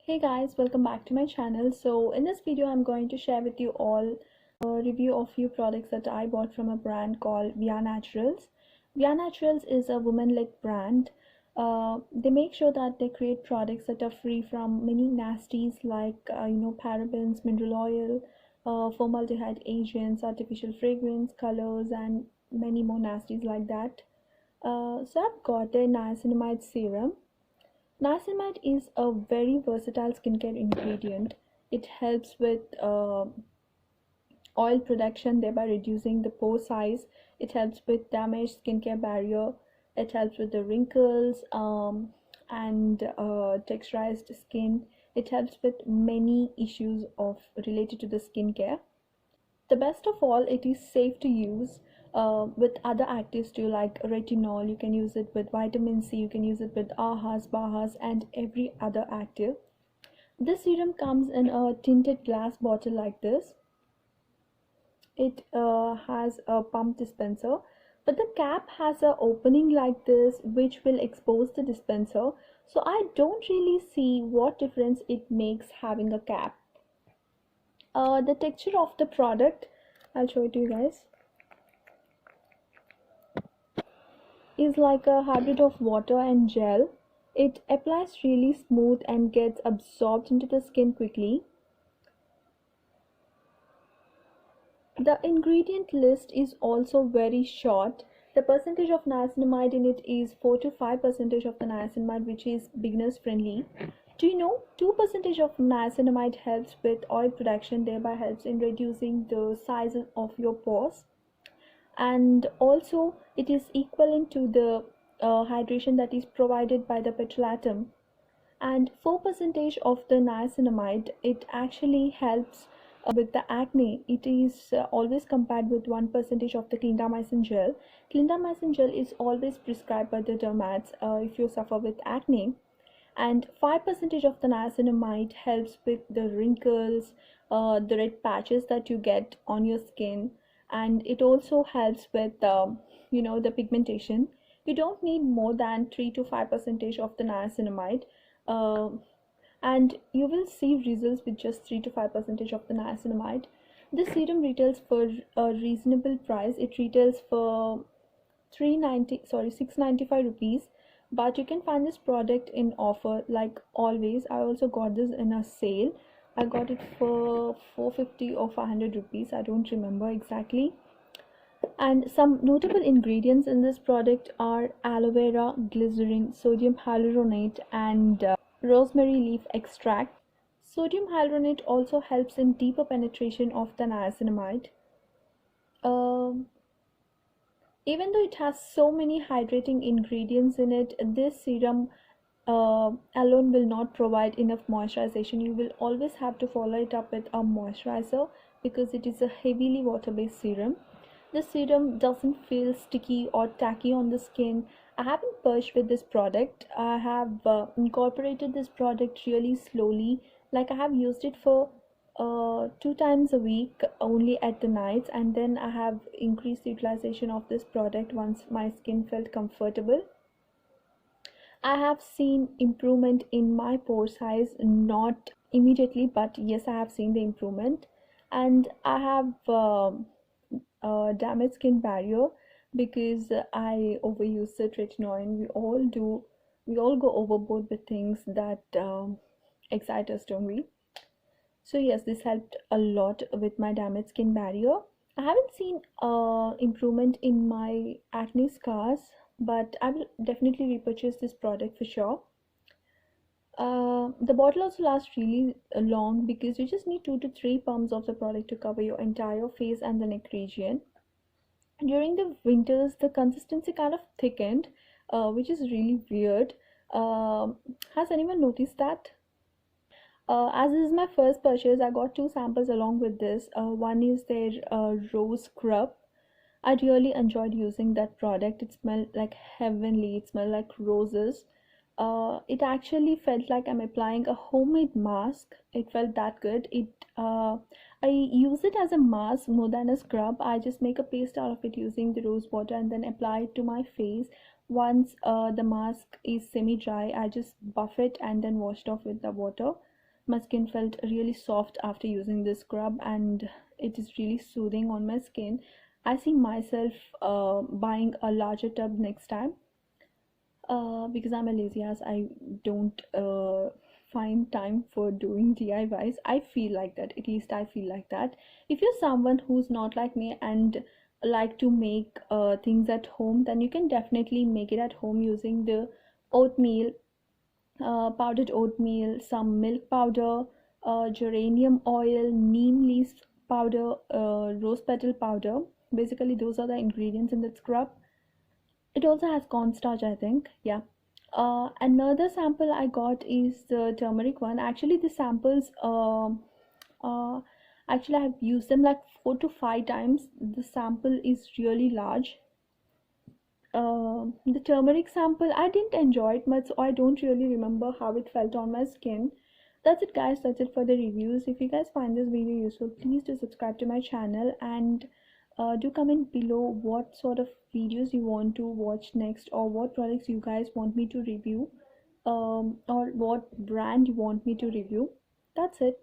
Hey guys, welcome back to my channel. So in this video I'm going to share with you all a review of few products that I bought from a brand called Via Naturals. Via Naturals is a woman-led brand. They make sure that they create products that are free from many nasties like parabens, mineral oil, formaldehyde agents, artificial fragrance, colors, and many more nasties like that. So I've got their niacinamide serum. Niacinamide is a very versatile skincare ingredient. It helps with oil production, thereby reducing the pore size. It helps with damaged skincare barrier. It helps with the wrinkles and texturized skin. It helps with many issues of related to the skincare. The best of all, it is safe to use with other actives too, like retinol. You can use it with vitamin C, you can use it with ahas, bahas, and every other active. This serum comes in a tinted glass bottle like this. It has a pump dispenser, but the cap has a opening like this which will expose the dispenser, so I don't really see what difference it makes having a cap. The texture of the product, I'll show it to you guys, is like a hybrid of water and gel. It applies really smooth and gets absorbed into the skin quickly. The ingredient list is also very short. The percentage of niacinamide in it is 4 to 5% of the niacinamide, which is beginners friendly. Do you know 2% of niacinamide helps with oil production, thereby helps in reducing the size of your pores, and also it is equivalent to the hydration that is provided by the petrolatum. And 4% of the niacinamide, it actually helps with the acne. It is always compared with 1% of the clindamycin gel. Clindamycin gel is always prescribed by the dermats if you suffer with acne. And 5% of the niacinamide helps with the wrinkles, the red patches that you get on your skin, and it also helps with the pigmentation. You don't need more than 3 to 5% of the niacinamide, uh, and you will see results with just 3 to 5% of the niacinamide. This serum retails for a reasonable price. It retails for 695 rupees, but you can find this product in offer like always. I also got this in a sale. I got it for 450 or 500 rupees, I don't remember exactly. And some notable ingredients in this product are aloe vera, glycerin, sodium hyaluronate, and rosemary leaf extract. Sodium hyaluronate also helps in deeper penetration of the niacinamide. Um Even though it has so many hydrating ingredients in it, this serum alone will not provide enough moisturization. You will always have to follow it up with a moisturizer because it is a heavily water-based serum. This serum doesn't feel sticky or tacky on the skin. I haven't purged with this product. I have incorporated this product really slowly. Like I have used it for 2 times a week only at the nights, and then I have increased utilization of this product once my skin felt comfortable. I have seen improvement in my pore size, not immediately, but yes, I have seen the improvement. And I have damaged skin barrier because I overuse the tretinoin. We all go overboard with things that excite us, don't we? So yes, this helped a lot with my damaged skin barrier. I haven't seen improvement in my acne scars, but I will definitely repurchase this product for sure. The bottle also lasts really long because you just need 2 to 3 pumps of the product to cover your entire face and the neck region. During the winters, the consistency kind of thickened, which is really weird. Has anyone noticed that? As this is my first purchase, I got 2 samples along with this. One is their rose scrub. I really enjoyed using that product. It smelled like heavenly. It smelled like roses. It actually felt like I'm applying a homemade mask. It felt that good. I use it as a mask more than a scrub. I just make a paste out of it using the rose water and then apply it to my face. Once the mask is semi dry, I just buff it and then washed off with the water. My skin felt really soft after using this scrub, and it is really soothing on my skin. I see myself buying a larger tub next time, because I'm a lazy ass. I don't find time for doing DIYs. I feel like that. At least I feel like that. If you're someone who's not like me and like to make things at home, then you can definitely make it at home using the oatmeal, powdered oatmeal, some milk powder, geranium oil, neem leaf powder, rose petal powder. Basically, those are the ingredients in that scrub. It also has cornstarch, I think. Yeah. Another sample I got is the turmeric one. Actually, the samples, uh, actually, I have used them like 4 to 5 times. The sample is really large. The turmeric sample, I didn't enjoy it much, so I don't really remember how it felt on my skin. That's it, guys. That's it for the reviews. If you guys find this video useful, please do subscribe to my channel, and do comment below what sort of videos you want to watch next, or what products you guys want me to review, or what brand you want me to review. That's it.